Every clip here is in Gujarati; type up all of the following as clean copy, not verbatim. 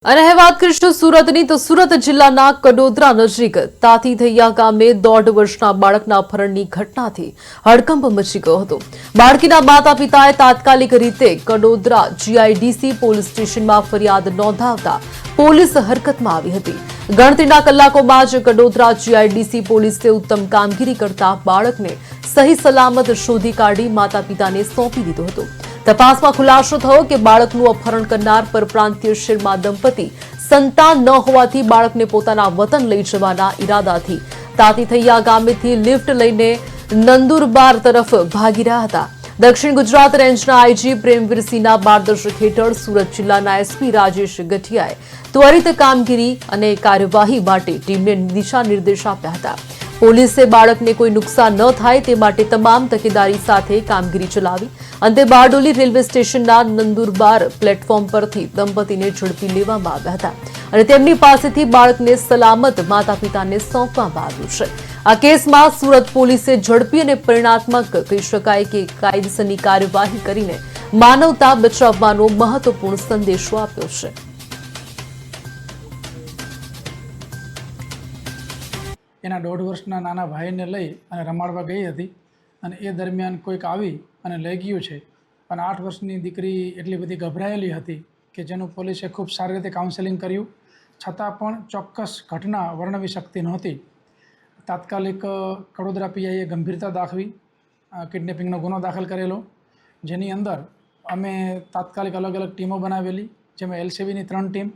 અને હવે વાત કરીશું સુરતની તો સુરત જિલ્લાના કડોદરા નજીક તાતીથૈયા ગામે 1.5 વર્ષના બાળકના અપહરણની ઘટનાથી હડકંપ મચી ગયો હતો। બાળકીના માતા પિતાએ તાત્કાલિક રીતે કડોદરા જીઆઈડીસી પોલીસ સ્ટેશનમાં ફરિયાદ નોંધાવતા પોલીસ હરકતમાં આવી હતી। ગણતરીના કલાકોમાં જ કડોદરા જીઆઈડીસી પોલીસે ઉત્તમ કામગીરી કરતા બાળકને સહી સલામત શોધી કાઢી માતા પિતાને સોંપી દીધો હતો। तपासમાં ખુલાસો થયો કે બાળકનું અપહરણ કરનાર પરપ્રાંતીય શર્મા દંપતી સંતાન ન હોવાથી બાળકને પોતાના વતન લઈ જવાના ઈરાદાથી તાતીથૈયા ગામેથી લિફ્ટ લઈને નંદુરબાર તરફ ભાગી રહ્યા હતા। દક્ષિણ ગુજરાત રેન્જના આઈજી પ્રેમવીરસિંહના માર્ગદર્શન હેઠળ સુરત જિલ્લાના એસપી રાજેશ ગઠિયાએ ત્વરિત કામગીરી અને કાર્યવાહી માટે ટીમને દિશા નિર્દેશ આપ્યા હતા। પોલીસે બાળકને કોઈ નુકસાન ન થાય તે માટે તમામ તકેદારી સાથે કામગીરી ચલાવી। અંતે બારડોલી રેલવે સ્ટેશનના નંદુરબાર પ્લેટફોર્મ પરથી દંપતીને ઝડપી લેવામાં આવ્યા હતા અને તેમની પાસેથી બાળકને સલામત માતા પિતાને સોંપવામાં આવ્યું છે। આ કેસમાં સુરત પોલીસે ઝડપી અને પરિણાત્મક કહી શકાય કે કાયદેસરની કાર્યવાહી કરીને માનવતા બચાવવાનો મહત્વપૂર્ણ સંદેશો આપ્યો છે। એના 1.5 વર્ષના નાના ભાઈને લઈ અને રમાડવા ગઈ હતી અને એ દરમિયાન કોઈક આવી અને લઈ ગયું છે। અને 8 વર્ષની દીકરી એટલી બધી ગભરાયેલી હતી કે જેનું પોલીસે ખૂબ સારી રીતે કાઉન્સેલિંગ કર્યું, છતાં પણ ચોક્કસ ઘટના વર્ણવી શકતી નહોતી। તાત્કાલિક કડોદરા પીઆઈએ ગંભીરતા દાખવી કિડનેપિંગનો ગુનો દાખલ કરેલો, જેની અંદર અમે તાત્કાલિક અલગ અલગ ટીમો બનાવેલી, જેમાં એલસીબીની 3 ટીમ,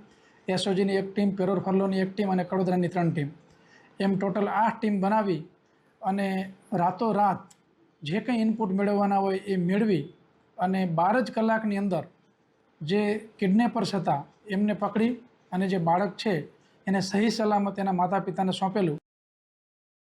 એસઓજીની 1 ટીમ, પેરોર ફરલોની 1 ટીમ અને કડોદરાની 3 ટીમ, એમ ટોટલ 8 ટીમ બનાવી અને રાતોરાત જે કંઈ ઇનપુટ મેળવવાના હોય એ મેળવી અને 12 જ કલાકની અંદર જે કિડનેપર્સ હતા એમને પકડી અને જે બાળક છે એને સહી સલામત એના માતા પિતાને સોંપેલું।